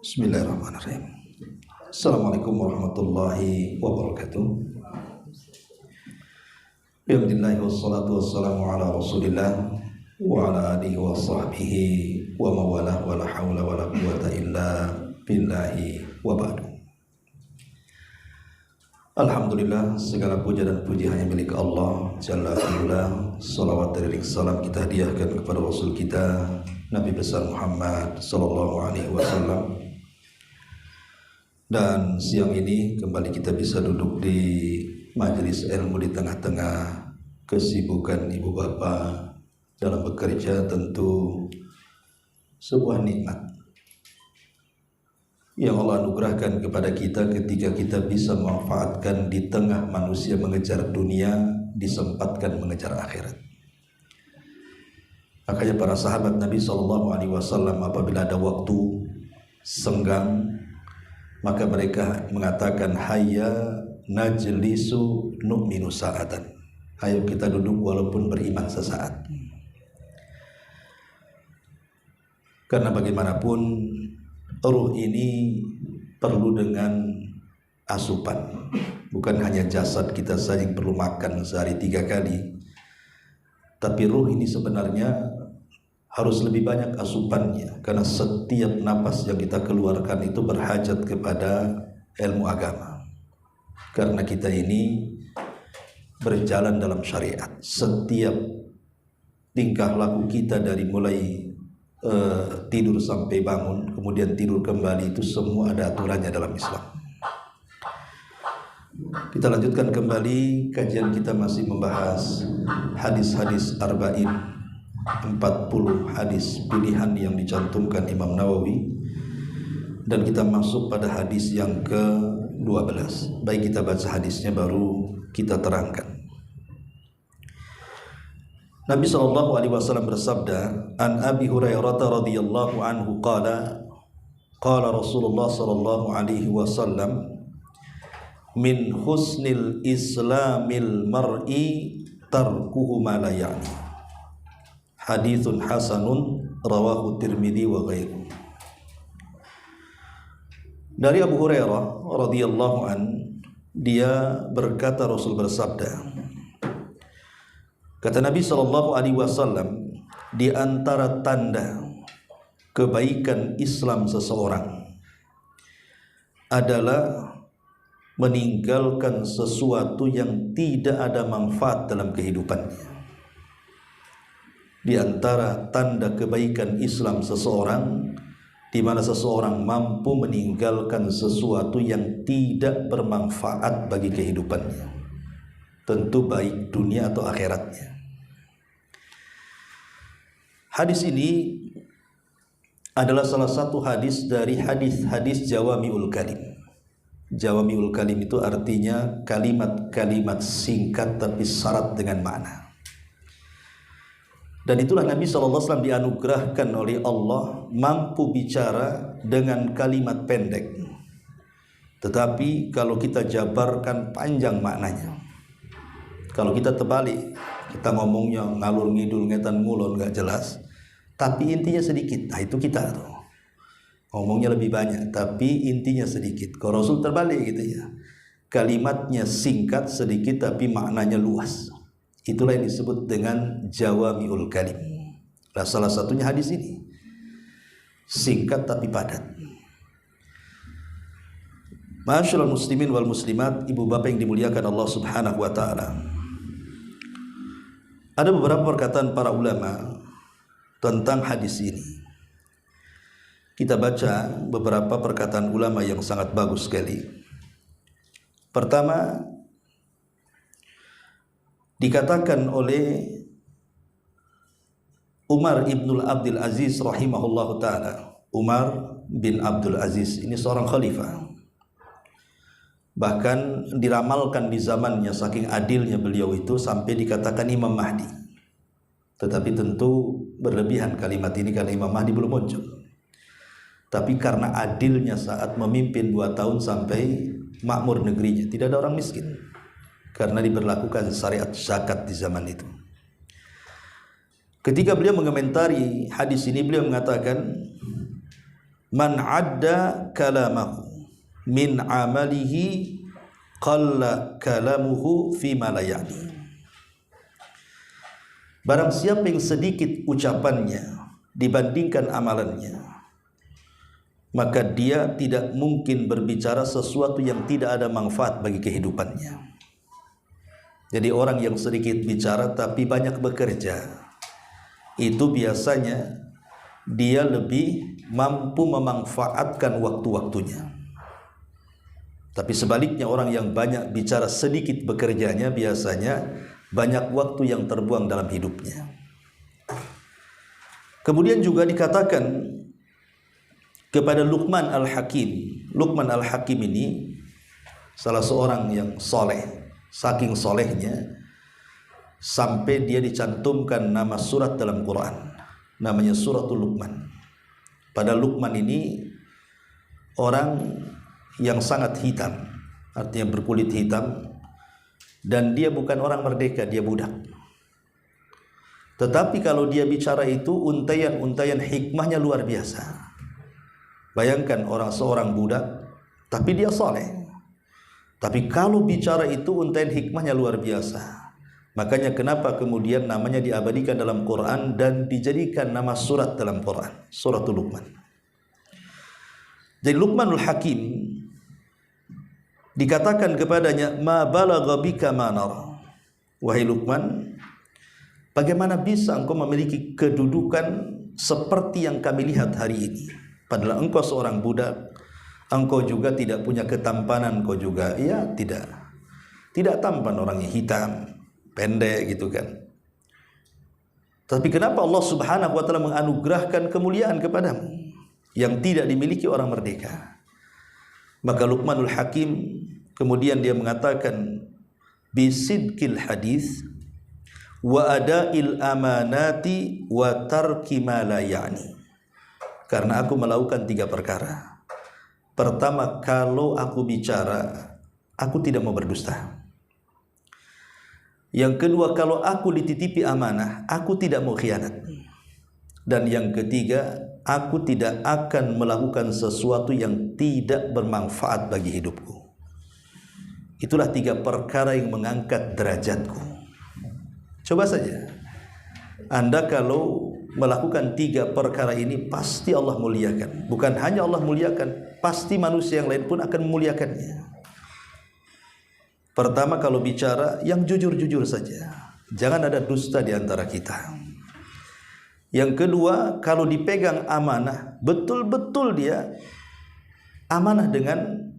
Bismillahirrahmanirrahim. Assalamualaikum warahmatullahi wabarakatuh. Alhamdulillah wassalatu wassalamu ala rasulillah wa ala alihi wa sahbihi wa mawalah wa la hawla wa la quwata illa billahi wa ba'du. Alhamdulillah, segala puja dan puji hanya milik Allah Jalla wa'ala. Salawat dan salam kita hadiahkan kepada Rasul kita Nabi besar Muhammad sallallahu alaihi wasallam. Dan siang ini kembali kita bisa duduk di majelis ilmu di tengah-tengah kesibukan ibu bapa dalam bekerja, tentu sebuah nikmat yang Allah anugerahkan kepada kita ketika kita bisa memanfaatkan di tengah manusia mengejar dunia, disempatkan mengejar akhirat. Makanya para sahabat Nabi SAW apabila ada waktu senggang, maka mereka mengatakan, hayya najlisu nu'minu sa'atan. Ayo kita duduk walaupun beriman sesaat. Karena bagaimanapun ruh ini perlu dengan asupan. Bukan hanya jasad kita saja yang perlu makan sehari 3 kali, tapi ruh ini sebenarnya harus lebih banyak asupannya, karena setiap napas yang kita keluarkan itu berhajat kepada ilmu agama. Karena kita ini berjalan dalam syariat. Setiap tingkah laku kita dari mulai tidur sampai bangun, kemudian tidur kembali, itu semua ada aturannya dalam Islam. Kita lanjutkan kembali kajian kita, masih membahas hadis-hadis arba'in, 40 hadis pilihan yang dicantumkan Imam Nawawi, dan kita masuk pada hadis yang ke-12. Baik, kita baca hadisnya baru kita terangkan. Nabi SAW bersabda, An Abi Hurairah radhiyallahu anhu qala Rasulullah sallallahu alaihi wasallam, min husnil islamil mar'i tarkuhu ma la ya'ni. Haditsun hasanun rawahu Tirmidzi wa ghairuh. Dari Abu Hurairah radhiyallahu an, dia berkata, Rasul bersabda, kata Nabi sallallahu alaihi wasallam, di antara tanda kebaikan Islam seseorang adalah meninggalkan sesuatu yang tidak ada manfaat dalam kehidupannya. Di antara tanda kebaikan Islam seseorang, di mana seseorang mampu meninggalkan sesuatu yang tidak bermanfaat bagi kehidupannya, tentu baik dunia atau akhiratnya. Hadis ini adalah salah satu hadis dari hadis-hadis Jawami'ul Kalim. Jawami'ul Kalim itu artinya kalimat-kalimat singkat tapi syarat dengan makna. Dan itulah Nabi SAW dianugerahkan oleh Allah mampu bicara dengan kalimat pendek, tetapi kalau kita jabarkan panjang maknanya. Kalau kita terbalik, kita ngomongnya ngalur ngidul ngetan ngulon gak jelas, tapi intinya sedikit. Nah itu kita tuh ngomongnya lebih banyak tapi intinya sedikit. Kalau Rasul terbalik gitu ya, kalimatnya singkat sedikit tapi maknanya luas. Itulah yang disebut dengan Jawami'ul Kalim. Nah, salah satunya hadis ini, singkat tapi padat. Ma'asyiral muslimin wal muslimat, ibu bapak yang dimuliakan Allah Subhanahu wa taala. Ada beberapa perkataan para ulama tentang hadis ini. Kita baca beberapa perkataan ulama yang sangat bagus sekali. Pertama, dikatakan oleh Umar ibnul Abdul Aziz rahimahullahu ta'ala. Umar bin Abdul Aziz ini seorang khalifah, bahkan diramalkan di zamannya saking adilnya beliau itu sampai dikatakan Imam Mahdi. Tetapi tentu berlebihan kalimat ini karena Imam Mahdi belum muncul. Tapi karena adilnya saat memimpin 2 tahun sampai makmur negerinya, tidak ada orang miskin, karena diberlakukan syariat zakat di zaman itu. Ketika beliau mengomentari hadis ini, beliau mengatakan, man adda kalamahu min amalihi qalla kalamuhu fima la ya'ni. Barang siapa yang sedikit ucapannya dibandingkan amalannya, maka dia tidak mungkin berbicara sesuatu yang tidak ada manfaat bagi kehidupannya. Jadi orang yang sedikit bicara tapi banyak bekerja, itu biasanya dia lebih mampu memanfaatkan waktu-waktunya. Tapi sebaliknya orang yang banyak bicara sedikit bekerjanya, biasanya banyak waktu yang terbuang dalam hidupnya. Kemudian juga dikatakan kepada Luqman Al-Hakim. Luqman Al-Hakim ini salah seorang yang soleh, saking solehnya sampai dia dicantumkan nama surat dalam Quran, namanya Suratul Luqman. Pada Luqman ini orang yang sangat hitam, artinya berkulit hitam, dan dia bukan orang merdeka, dia budak. Tetapi kalau dia bicara itu untayan-untayan hikmahnya luar biasa. Bayangkan seorang budak tapi dia soleh, tapi kalau bicara itu untayan hikmahnya luar biasa. Makanya kenapa kemudian namanya diabadikan dalam Quran dan dijadikan nama surat dalam Quran, Suratul Luqman. Jadi Luqmanul Hakim dikatakan kepadanya, ma balagha bika ma nara. Wahai Luqman, bagaimana bisa engkau memiliki kedudukan seperti yang kami lihat hari ini? Padahal engkau seorang budak, engkau juga tidak punya ketampanan, engkau juga tidak tampan, orangnya hitam, pendek gitu kan. Tapi kenapa Allah Subhanahu wa taala menganugerahkan kemuliaan kepadamu yang tidak dimiliki orang merdeka? Maka Luqmanul Hakim kemudian dia mengatakan, bisidqil hadis wa ada'il amanati wa tarki ma la ya'ni. Karena aku melakukan 3 perkara. Pertama, kalau aku bicara, aku tidak mau berdusta. Yang kedua, kalau aku dititipi amanah, aku tidak mau khianat. Dan yang ketiga, aku tidak akan melakukan sesuatu yang tidak bermanfaat bagi hidupku. Itulah 3 perkara yang mengangkat derajatku. Coba saja, Anda kalau melakukan 3 perkara ini, pasti Allah muliakan. Bukan hanya Allah muliakan, pasti manusia yang lain pun akan memuliakannya. Pertama, kalau bicara yang jujur-jujur saja, jangan ada dusta di antara kita. Yang kedua, kalau dipegang amanah, betul-betul dia amanah dengan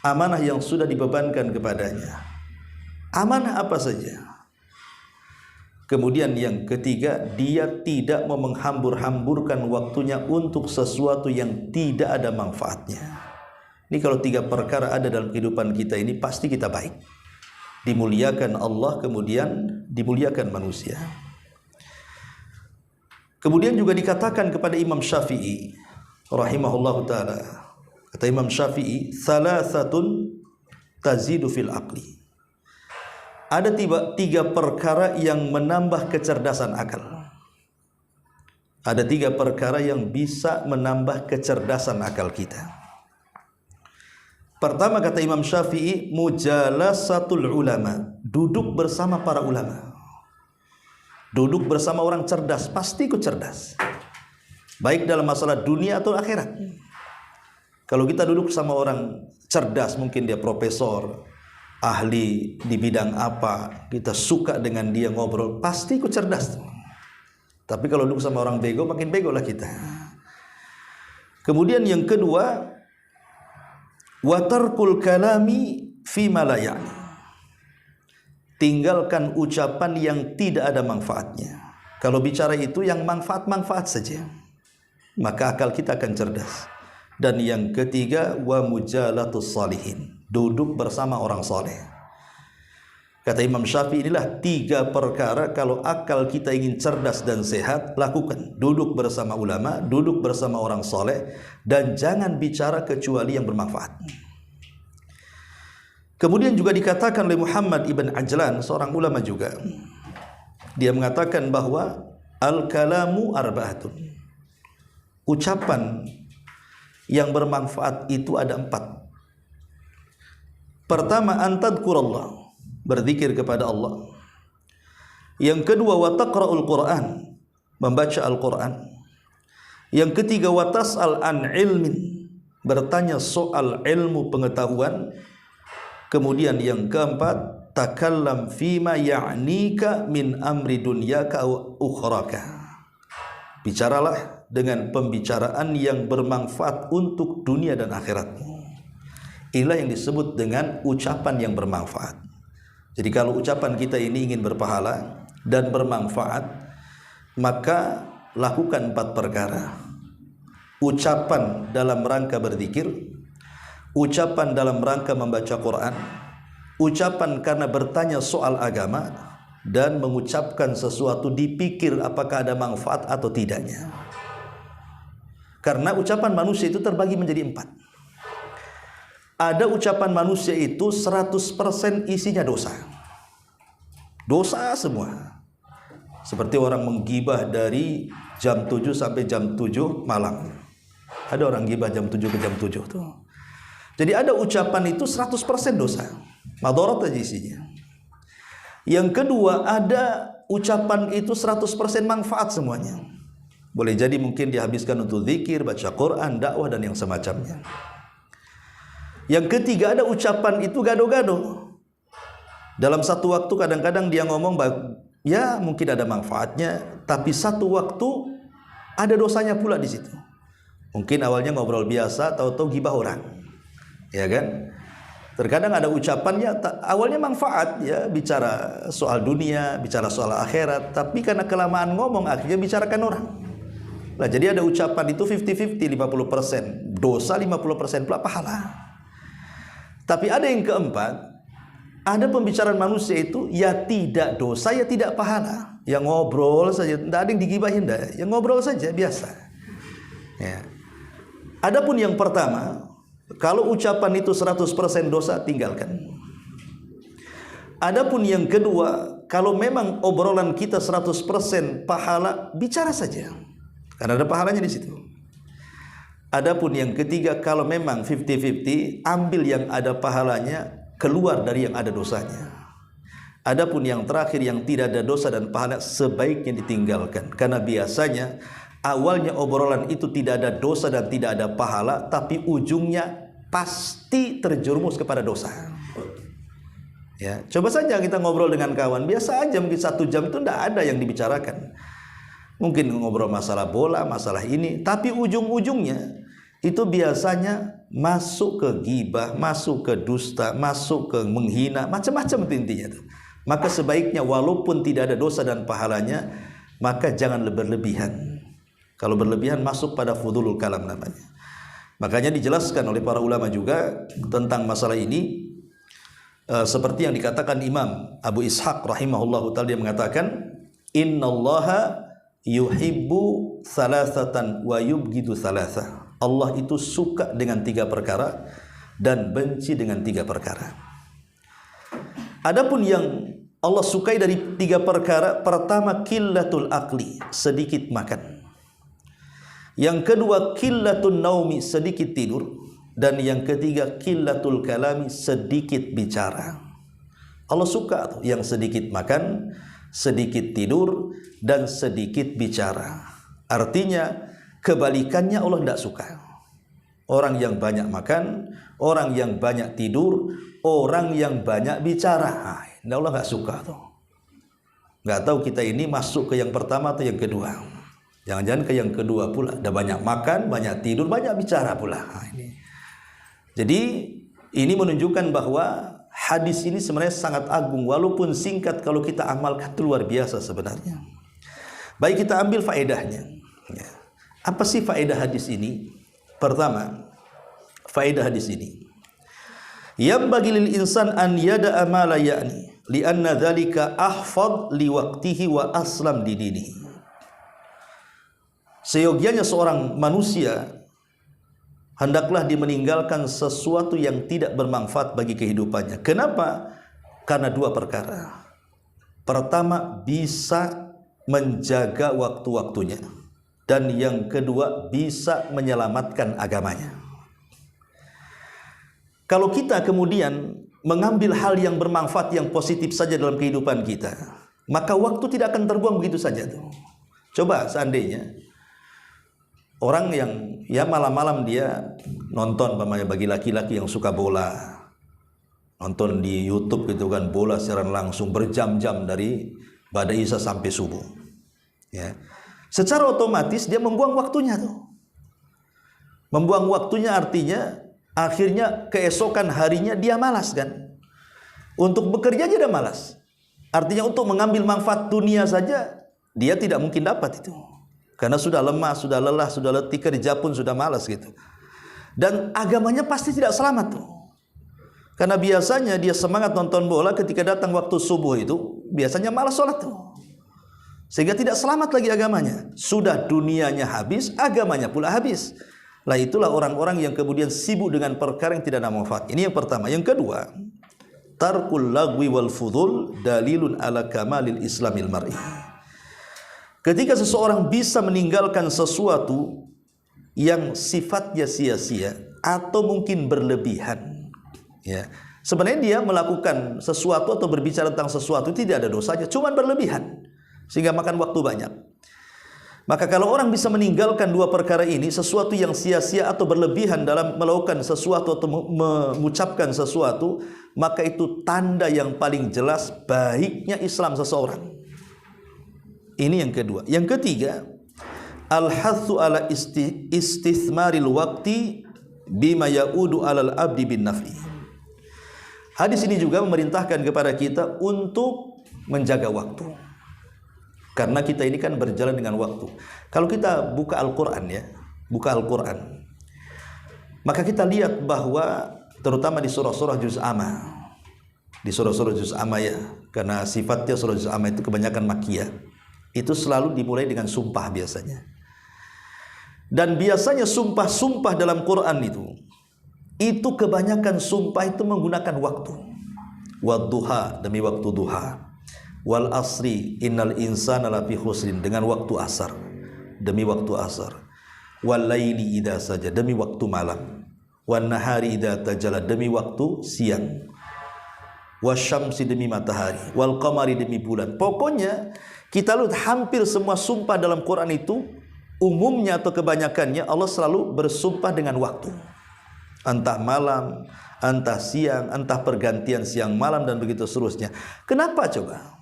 amanah yang sudah dibebankan kepadanya. Amanah apa saja. Kemudian yang ketiga, dia tidak mau menghambur-hamburkan waktunya untuk sesuatu yang tidak ada manfaatnya. Ini kalau 3 perkara ada dalam kehidupan kita ini, pasti kita baik. Dimuliakan Allah, kemudian dimuliakan manusia. Kemudian juga dikatakan kepada Imam Syafi'i rahimahullahu ta'ala, kata Imam Syafi'i, thalathatun tazidu fil aqli. Ada 3 perkara yang menambah kecerdasan akal. Ada 3 perkara yang bisa menambah kecerdasan akal kita. Pertama, kata Imam Syafi'i, mujalasatul ulama, duduk bersama para ulama. Duduk bersama orang cerdas, pasti ikut cerdas, baik dalam masalah dunia atau akhirat. Kalau kita duduk sama orang cerdas, mungkin dia profesor, ahli di bidang apa, kita suka dengan dia ngobrol, pasti ikut cerdas. Tapi kalau duduk sama orang bego, makin bego lah kita. Kemudian yang kedua, wa tarkul kalami fi ma la ya'ni. Tinggalkan ucapan yang tidak ada manfaatnya. Kalau bicara itu yang manfaat-manfaat saja, maka akal kita akan cerdas. Dan yang ketiga, wa mujalatus salihin, duduk bersama orang soleh. Kata Imam Syafi'i, inilah 3 perkara kalau akal kita ingin cerdas dan sehat, lakukan. Duduk bersama ulama, duduk bersama orang soleh, dan jangan bicara kecuali yang bermanfaat. Kemudian juga dikatakan oleh Muhammad ibn Ajlan, seorang ulama juga, dia mengatakan bahwa al-kalamu arba'atun, ucapan yang bermanfaat itu ada 4. Pertama, antadkurallah, berzikir kepada Allah. Yang kedua, wa taqra'ul Qur'an, membaca Al-Quran. Yang ketiga, wa tas'al an ilmin, bertanya soal ilmu pengetahuan. Kemudian yang keempat, takallam fima ya'nika min amri dunyaka wa ukhraka, bicaralah dengan pembicaraan yang bermanfaat untuk dunia dan akhiratmu. Inilah yang disebut dengan ucapan yang bermanfaat. Jadi kalau ucapan kita ini ingin berpahala dan bermanfaat, maka lakukan 4 perkara. Ucapan dalam rangka berzikir, ucapan dalam rangka membaca Quran, ucapan karena bertanya soal agama, dan mengucapkan sesuatu dipikir apakah ada manfaat atau tidaknya. Karena ucapan manusia itu terbagi menjadi 4. Ada ucapan manusia itu 100% isinya dosa. Dosa semua. Seperti orang menggibah dari jam 7 sampai jam 7 malam. Ada orang gibah jam 7 ke jam 7 tuh. Jadi ada ucapan itu 100% dosa. Madarat aja isinya. Yang kedua, ada ucapan itu 100% manfaat semuanya. Boleh jadi mungkin dihabiskan untuk zikir, baca Quran, dakwah dan yang semacamnya. Yang ketiga, ada ucapan itu gado-gado. Dalam satu waktu kadang-kadang dia ngomong, ya mungkin ada manfaatnya, tapi satu waktu ada dosanya pula di situ. Mungkin awalnya ngobrol biasa, tahu-tahu gibah orang, ya kan? Terkadang ada ucapannya awalnya manfaat, ya bicara soal dunia, bicara soal akhirat, tapi karena kelamaan ngomong akhirnya bicarakan orang. Nah, jadi ada ucapan itu 50-50, 50% dosa, 50% pula pahala. Tapi ada yang keempat, ada pembicaraan manusia itu ya tidak dosa, ya tidak pahala. Yang ngobrol saja, tidak ada yang digibahin, yang ngobrol saja biasa. Ya. Adapun yang pertama, kalau ucapan itu 100% dosa, tinggalkan. Adapun yang kedua, kalau memang obrolan kita 100% pahala, bicara saja. Karena ada pahalanya di situ. Adapun yang ketiga, kalau memang 50-50, ambil yang ada pahalanya, keluar dari yang ada dosanya. Adapun yang terakhir, yang tidak ada dosa dan pahala, sebaiknya ditinggalkan. Karena biasanya awalnya obrolan itu tidak ada dosa dan tidak ada pahala, tapi ujungnya pasti terjerumus kepada dosa. Ya, coba saja kita ngobrol dengan kawan, biasa aja mungkin 1 jam itu tidak ada yang dibicarakan. Mungkin ngobrol masalah bola, masalah ini, tapi ujung-ujungnya itu biasanya masuk ke ghibah, masuk ke dusta, masuk ke menghina, macam-macam intinya itu. Maka sebaiknya walaupun tidak ada dosa dan pahalanya, maka jangan berlebihan. Kalau berlebihan masuk pada fudulul kalam namanya. Makanya dijelaskan oleh para ulama juga tentang masalah ini, seperti yang dikatakan Imam Abu Ishaq rahimahullahu ta'ala, dia mengatakan, innallaha yuhibbu thalathatan wa yubghidu thalatha. Allah itu suka dengan 3 perkara dan benci dengan 3 perkara. Adapun yang Allah sukai dari 3 perkara, pertama qillatul aqli, sedikit makan. Yang kedua qillatun naumi, sedikit tidur. Dan yang ketiga qillatul kalami, sedikit bicara. Allah suka tuh yang sedikit makan, sedikit tidur, dan sedikit bicara. Artinya kebalikannya Allah tidak suka. Orang yang banyak makan, orang yang banyak tidur, orang yang banyak bicara, Allah nggak suka tuh. Nggak tahu kita ini masuk ke yang pertama atau yang kedua. Jangan-jangan ke yang kedua pula. Ada banyak makan, banyak tidur, banyak bicara pula. Jadi ini menunjukkan bahwa hadis ini sebenarnya sangat agung. Walaupun singkat, kalau kita amalkan itu luar biasa sebenarnya. Baik, kita ambil faedahnya. Apa sih faedah hadis ini? Pertama, faedah hadis ini, yambaghi lil insan an yada'a ma la ya'ni li'anna dzalika ahfadh li waqtihi wa aslam di dinihi. Seyogianya seorang manusia hendaklah dia meninggalkan sesuatu yang tidak bermanfaat bagi kehidupannya. Kenapa? Karena 2 perkara. Pertama, bisa menjaga waktu-waktunya. dan yang kedua bisa menyelamatkan agamanya. Kalau kita kemudian mengambil hal yang bermanfaat, yang positif saja dalam kehidupan kita, maka waktu tidak akan terbuang begitu saja tuh. Coba seandainya orang yang ya malam-malam dia nonton, bagi laki-laki yang suka bola, nonton di YouTube gitu kan, bola secara langsung berjam-jam dari badai isya sampai subuh. Ya. Secara otomatis dia membuang waktunya tuh. Membuang waktunya artinya akhirnya keesokan harinya dia malas kan. Untuk bekerja aja dia malas. Artinya untuk mengambil manfaat dunia saja dia tidak mungkin dapat itu. Karena sudah lemah, sudah lelah, sudah letih, kerja pun sudah malas gitu. Dan agamanya pasti tidak selamat tuh. Karena biasanya dia semangat nonton bola, ketika datang waktu subuh itu biasanya malas sholat tuh. Sehingga tidak selamat lagi agamanya. Sudah dunianya habis, agamanya pula habis. Lah itulah orang-orang yang kemudian sibuk dengan perkara yang tidak ada manfaat. Ini yang pertama. Yang kedua, tarkul lagwi wal fudul dalilun ala kamalil islamil mar'i. Ketika seseorang bisa meninggalkan sesuatu yang sifatnya sia-sia atau mungkin berlebihan, ya. Sebenarnya dia melakukan sesuatu atau berbicara tentang sesuatu tidak ada dosanya, cuma berlebihan sehingga makan waktu banyak. Maka kalau orang bisa meninggalkan dua perkara ini, sesuatu yang sia-sia atau berlebihan dalam melakukan sesuatu atau mengucapkan sesuatu, maka itu tanda yang paling jelas baiknya Islam seseorang. Ini yang kedua. Yang ketiga, al-hathu ala istithmaril waqti bima ya'udu alal abdi bin naf'i. Hadis ini juga memerintahkan kepada kita untuk menjaga waktu. Karena kita ini kan berjalan dengan waktu. Kalau kita buka Al-Quran ya, buka Al-Quran, maka kita lihat bahwa terutama di surah-surah juz amma, di surah-surah juz amma ya, karena sifatnya surah juz amma itu kebanyakan makkiyah, itu selalu dimulai dengan sumpah biasanya. Dan biasanya sumpah-sumpah dalam Quran itu kebanyakan sumpah itu menggunakan waktu. Wadduha, demi waktu duha. Wal asri innal insana lafi khusrin, dengan waktu asar, demi waktu asar. Wal laili idza saja, demi waktu malam. Wan nahari idza tajalla, demi waktu siang. Wasyamsi, demi matahari. Wal qamari, demi bulan. Pokoknya kita lihat hampir semua sumpah dalam Quran itu umumnya atau kebanyakannya Allah selalu bersumpah dengan waktu. Entah malam, entah siang, entah pergantian siang malam dan begitu seterusnya. Kenapa coba?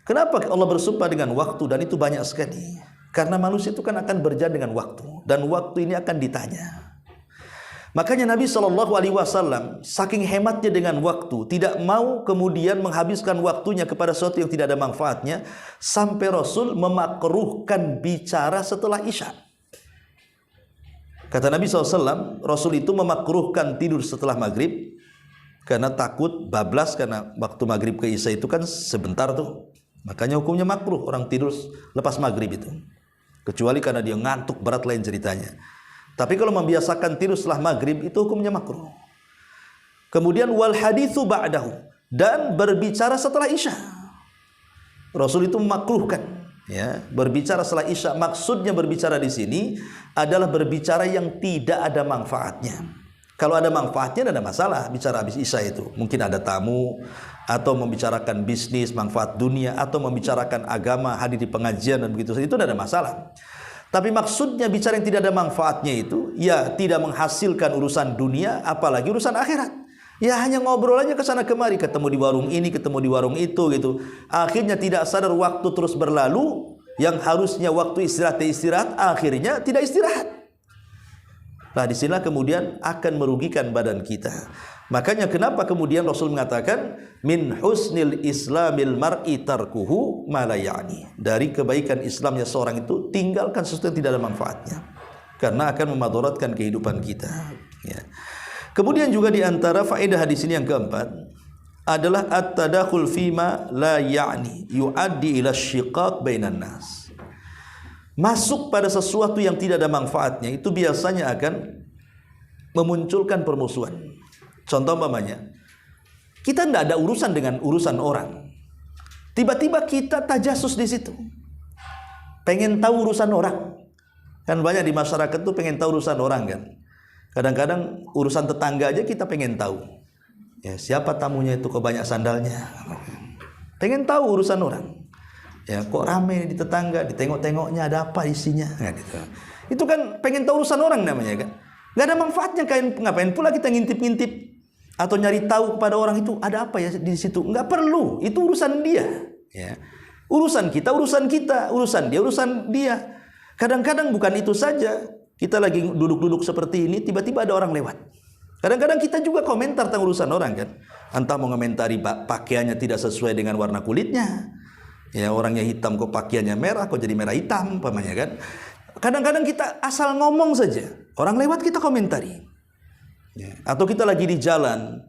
Kenapa Allah bersumpah dengan waktu? Dan itu banyak sekali. Karena manusia itu kan akan berjalan dengan waktu, dan waktu ini akan ditanya. Makanya Nabi SAW saking hematnya dengan waktu, tidak mau kemudian menghabiskan waktunya kepada sesuatu yang tidak ada manfaatnya, sampai Rasul memakruhkan bicara setelah Isya. Kata Nabi SAW, Rasul itu memakruhkan tidur setelah maghrib karena takut bablas, karena waktu maghrib ke Isya itu kan sebentar tuh. Makanya hukumnya makruh orang tidur lepas maghrib itu, kecuali karena dia ngantuk berat, lain ceritanya. Tapi kalau membiasakan tidur setelah maghrib itu hukumnya makruh. Kemudian wal haditsu ba'dahu, dan berbicara setelah Isya. Rasul itu memakruhkan ya, berbicara setelah Isya. Maksudnya berbicara di sini adalah berbicara yang tidak ada manfaatnya. Kalau ada manfaatnya tidak ada masalah bicara habis Isya itu. Mungkin ada tamu, atau membicarakan bisnis, manfaat dunia, atau membicarakan agama, hadir di pengajian dan begitu saja, itu tidak ada masalah. Tapi maksudnya bicara yang tidak ada manfaatnya itu ya tidak menghasilkan urusan dunia, apalagi urusan akhirat. Ya hanya ngobrol aja ke sana kemari, ketemu di warung ini, ketemu di warung itu gitu. Akhirnya tidak sadar waktu terus berlalu, yang harusnya waktu istirahat, akhirnya tidak istirahat. Nah, disinilah kemudian akan merugikan badan kita. Makanya kenapa kemudian Rasul mengatakan min husnil islamil mar'i tarkuhu ma la ya'ni. Dari kebaikan Islamnya seorang itu tinggalkan sesuatu yang tidak ada manfaatnya, karena akan memadaratkan kehidupan kita. Ya. Kemudian juga di antara faedah hadis ini yang keempat adalah at-tadakhul fima la ya'ni yu'addi ila syiqaq bainan nas. Masuk pada sesuatu yang tidak ada manfaatnya itu biasanya akan memunculkan permusuhan. Contoh umpamanya, kita tidak ada urusan dengan urusan orang, tiba-tiba kita tajasus di situ, pengen tahu urusan orang, Kan banyak di masyarakat tuh pengen tahu urusan orang kan. Kadang-kadang urusan tetangga aja kita pengen tahu. Ya, siapa tamunya itu, kok banyak sandalnya. Pengen tahu urusan orang. Ya, kok rame di tetangga, ditengok-tengoknya ada apa isinya. Nah, gitu. Itu kan pengen tahu urusan orang namanya kan. Gak ada manfaatnya, ngapain pula kita ngintip-ngintip atau nyari tahu kepada orang itu ada apa ya di situ. Nggak perlu, itu urusan dia. Ya. Urusan kita, urusan dia, urusan dia. Kadang-kadang bukan itu saja. Kita lagi duduk-duduk seperti ini, tiba-tiba ada orang lewat. Kadang-kadang kita juga komentar tentang urusan orang kan. Entah mau komentari pakaiannya tidak sesuai dengan warna kulitnya. Ya, orangnya hitam kok pakaiannya merah, kok jadi merah hitam umpamanya kan. Kadang-kadang kita asal ngomong saja. Orang lewat kita komentari. Ya. Atau kita lagi di jalan,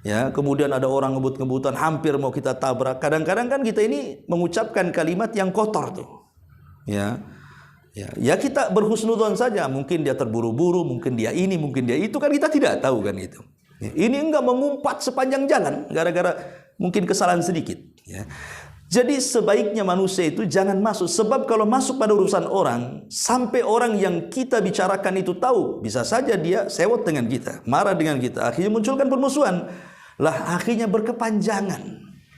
ya, kemudian ada orang ngebut-ngebutan hampir mau kita tabrak. Kadang-kadang kan kita ini mengucapkan kalimat yang kotor tuh. Ya. Ya kita berhusnudzon saja, mungkin dia terburu-buru, mungkin dia ini, mungkin dia itu, kan kita tidak tahu kan itu. Ya, ini enggak mengumpat sepanjang jalan gara-gara mungkin kesalahan sedikit. Ya. Jadi sebaiknya manusia itu jangan masuk, sebab kalau masuk pada urusan orang, sampai orang yang kita bicarakan itu tahu, bisa saja dia sewot dengan kita, marah dengan kita, akhirnya munculkan permusuhan, lah akhirnya berkepanjangan,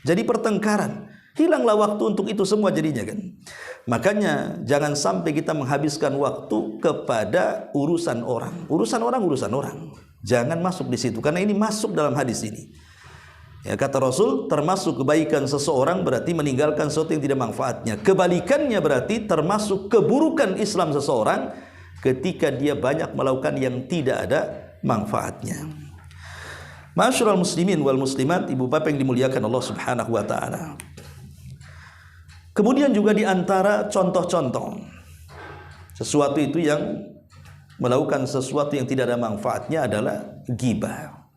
jadi pertengkaran. Hilanglah waktu untuk itu semua jadinya kan. Makanya jangan sampai kita menghabiskan waktu kepada urusan orang. Urusan orang. Jangan masuk di situ, karena ini masuk dalam hadis ini. Ya, kata Rasul, termasuk kebaikan seseorang berarti meninggalkan sesuatu yang tidak manfaatnya. Kebalikannya berarti termasuk keburukan Islam seseorang ketika dia banyak melakukan yang tidak ada manfaatnya. Ma'asyiral muslimin wal muslimat, ibu bapak yang dimuliakan Allah Subhanahu wa taala. Kemudian juga di antara contoh-contoh sesuatu itu yang melakukan sesuatu yang tidak ada manfaatnya adalah ghibah.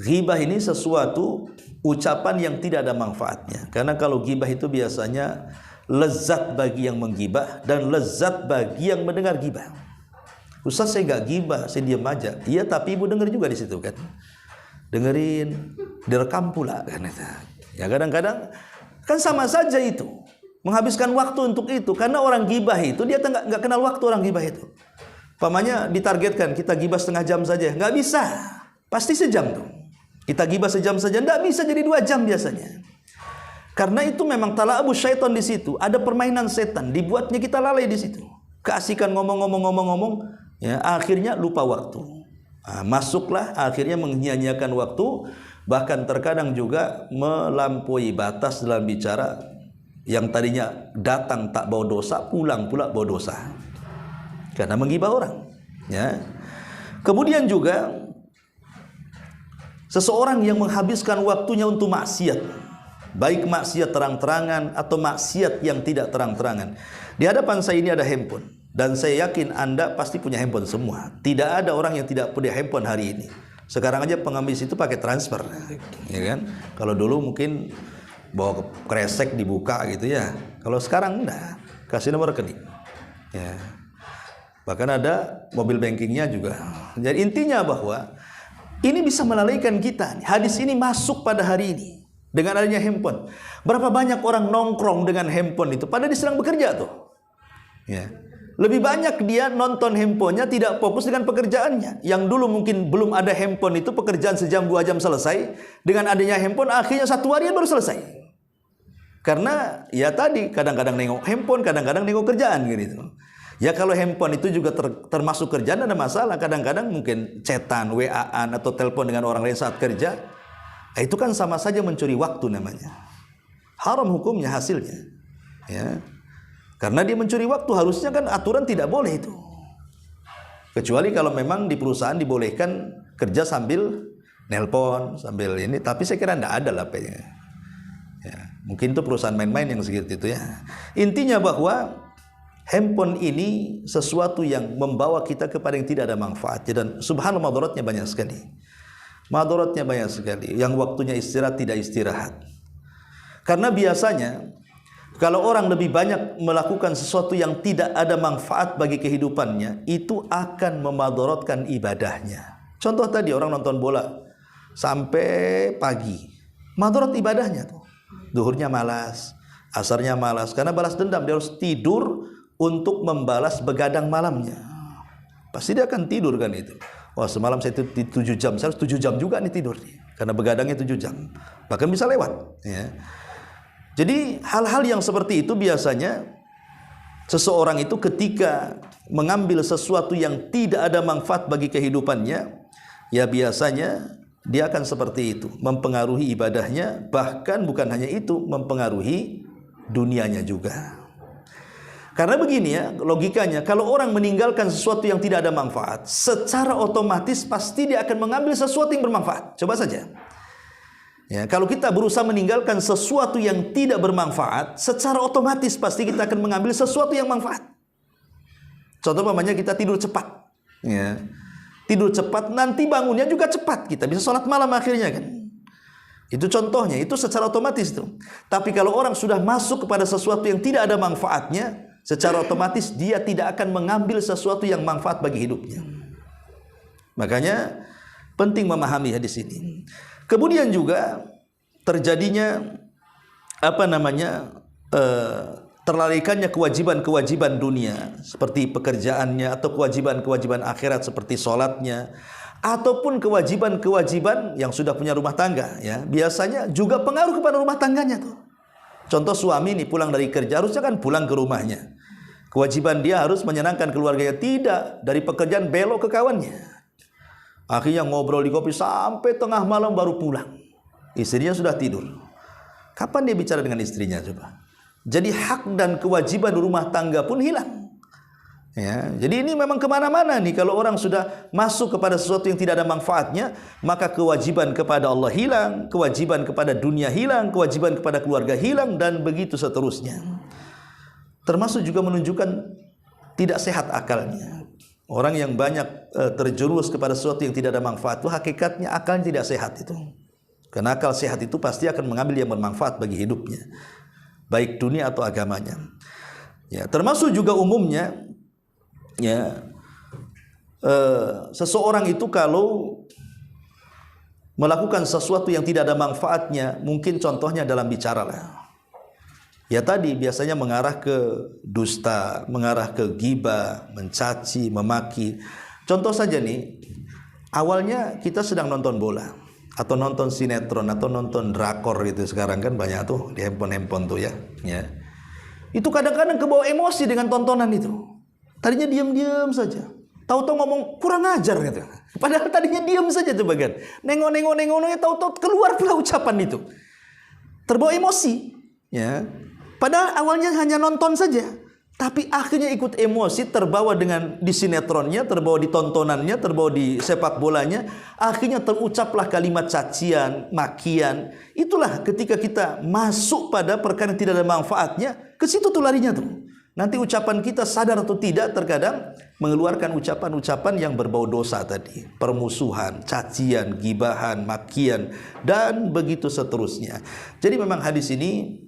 Ghibah ini sesuatu ucapan yang tidak ada manfaatnya. Karena kalau ghibah itu biasanya lezat bagi yang menggibah dan lezat bagi yang mendengar ghibah. Ustaz, saya nggak ghibah, saya diam aja. Iya, tapi ibu dengar juga di situ kan. Dengerin, direkam pula kan. Ya kadang-kadang kan sama saja itu, menghabiskan waktu untuk itu. Karena orang gibah itu dia nggak kenal waktu. Orang gibah itu pamannya ditargetkan kita gibah setengah jam saja, nggak bisa, pasti sejam tuh. Kita gibah sejam saja, nggak bisa jadi 2 jam biasanya. Karena itu memang tala'abu syaitan di situ, ada permainan setan, dibuatnya kita lalai di situ. Keasikan ngomong, ya akhirnya lupa waktu. Nah, masuklah akhirnya menyia-nyiakan waktu. Bahkan terkadang juga melampaui batas dalam bicara, yang tadinya datang tak bawa dosa, pulang pula bawa dosa karena menggibah orang. Ya. Kemudian juga seseorang yang menghabiskan waktunya untuk maksiat, baik maksiat terang-terangan atau maksiat yang tidak terang-terangan. Di hadapan saya ini ada handphone, dan saya yakin Anda pasti punya handphone semua. Tidak ada orang yang tidak punya handphone hari ini. Sekarang aja pengemis itu pakai transfer, ya kan? Kalau dulu mungkin bawa kresek dibuka gitu ya. Kalau sekarang enggak, kasih nomor rekening. Ya. Bahkan ada mobil bankingnya juga. Jadi intinya bahwa ini bisa melalaikan kita. Hadis ini masuk pada hari ini dengan adanya handphone. Berapa banyak orang nongkrong dengan handphone itu, padahal dia sedang bekerja tuh. Ya. Lebih banyak dia nonton handphonenya, tidak fokus dengan pekerjaannya. Yang dulu mungkin belum ada handphone itu pekerjaan sejam 2 jam selesai. Dengan adanya handphone akhirnya 1 hari baru selesai. Karena ya tadi kadang-kadang nengok handphone, kadang-kadang nengok kerjaan gitu. Ya kalau handphone itu juga termasuk kerjaan, ada masalah. Kadang-kadang mungkin chatan, WA-an atau telepon dengan orang lain saat kerja. Itu kan sama saja mencuri waktu namanya. Haram hukumnya hasilnya. Ya. Karena dia mencuri waktu, harusnya kan aturan tidak boleh itu. Kecuali kalau memang di perusahaan dibolehkan kerja sambil nelpon, sambil ini. Tapi saya kira tidak ada lah ya. Mungkin itu perusahaan main-main yang segitu itu ya. Intinya bahwa handphone ini sesuatu yang membawa kita kepada yang tidak ada manfaatnya. Dan subhanallah madaratnya banyak sekali. Madaratnya banyak sekali. Yang waktunya istirahat tidak istirahat. Karena biasanya kalau orang lebih banyak melakukan sesuatu yang tidak ada manfaat bagi kehidupannya, itu akan memadaratkan ibadahnya. Contoh tadi orang nonton bola sampai pagi, madarat ibadahnya tuh. Duhurnya malas, asarnya malas, karena balas dendam. Dia harus tidur untuk untuk membalas begadang malamnya. Pasti dia akan tidur kan itu. Wah, semalam saya 7 jam, saya harus 7 jam juga nih tidur nih. Karena begadangnya 7 jam. Bahkan bisa lewat. Ya. Jadi hal-hal yang seperti itu biasanya seseorang itu ketika mengambil sesuatu yang tidak ada manfaat bagi kehidupannya, ya biasanya dia akan seperti itu, mempengaruhi ibadahnya, bahkan bukan hanya itu, mempengaruhi dunianya juga. Karena begini ya, logikanya, kalau orang meninggalkan sesuatu yang tidak ada manfaat, secara otomatis pasti dia akan mengambil sesuatu yang bermanfaat. Coba saja. Ya, kalau kita berusaha meninggalkan sesuatu yang tidak bermanfaat, secara otomatis pasti kita akan mengambil sesuatu yang manfaat. Contoh umpamanya kita tidur cepat. Ya. Tidur cepat, nanti bangunnya juga cepat. Kita bisa sholat malam akhirnya kan. Itu contohnya, itu secara otomatis itu. Tapi kalau orang sudah masuk kepada sesuatu yang tidak ada manfaatnya, secara otomatis dia tidak akan mengambil sesuatu yang manfaat bagi hidupnya. Makanya penting memahami hadis ini. Kemudian juga terjadinya terlalaikannya kewajiban-kewajiban dunia seperti pekerjaannya atau kewajiban-kewajiban akhirat seperti sholatnya, ataupun kewajiban-kewajiban yang sudah punya rumah tangga, ya biasanya juga pengaruh kepada rumah tangganya tuh. Contoh suami nih pulang dari kerja, harusnya kan pulang ke rumahnya. Kewajiban dia harus menyenangkan keluarganya, tidak, dari pekerjaan belok ke kawannya. Akhirnya ngobrol di kopi sampai tengah malam baru pulang. Istrinya sudah tidur. Kapan dia bicara dengan istrinya coba? Jadi hak dan kewajiban rumah tangga pun hilang. Ya, jadi ini memang kemana-mana nih. Kalau orang sudah masuk kepada sesuatu yang tidak ada manfaatnya, maka kewajiban kepada Allah hilang, kewajiban kepada dunia hilang, kewajiban kepada keluarga hilang, dan begitu seterusnya. Termasuk juga menunjukkan tidak sehat akalnya. Orang yang banyak terjerumus kepada sesuatu yang tidak ada manfaat itu hakikatnya akalnya tidak sehat itu. Karena akal sehat itu pasti akan mengambil yang bermanfaat bagi hidupnya, baik dunia atau agamanya. Ya, termasuk juga umumnya, ya, seseorang itu kalau melakukan sesuatu yang tidak ada manfaatnya, mungkin contohnya dalam bicara lah. Ya tadi biasanya mengarah ke dusta, mengarah ke ghibah, mencaci, memaki. Contoh saja nih, awalnya kita sedang nonton bola atau nonton sinetron atau nonton drakor gitu, sekarang kan banyak tuh di handphone tuh ya. Itu kadang-kadang kebawa emosi dengan tontonan itu. Tadinya diam-diam saja, tahu-tahu ngomong kurang ajar gitu. Padahal tadinya diam saja tuh bagian. Nengok, tahu-tahu keluar pula ucapan itu. Terbawa emosi, ya. Padahal awalnya hanya nonton saja, tapi akhirnya ikut emosi, terbawa dengan di sinetronnya, terbawa di tontonannya, terbawa di sepak bolanya, akhirnya terucaplah kalimat cacian, makian. Itulah ketika kita masuk pada perkara yang tidak ada manfaatnya, ke situ tuh larinya tuh. Nanti ucapan kita sadar atau tidak terkadang mengeluarkan ucapan-ucapan yang berbau dosa tadi, permusuhan, cacian, gibahan, makian, dan begitu seterusnya. Jadi memang hadis ini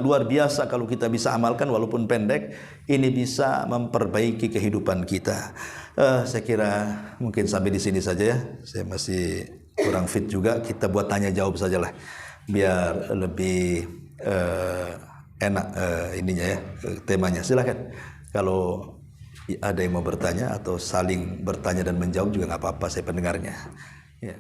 luar biasa kalau kita bisa amalkan walaupun pendek, ini bisa memperbaiki kehidupan kita. Saya kira mungkin sampai di sini saja ya. Saya masih kurang fit juga, kita buat tanya jawab sajalah biar lebih enak ininya ya, temanya. Silakan kalau ada yang mau bertanya atau saling bertanya dan menjawab juga nggak apa-apa, saya pendengarnya ya.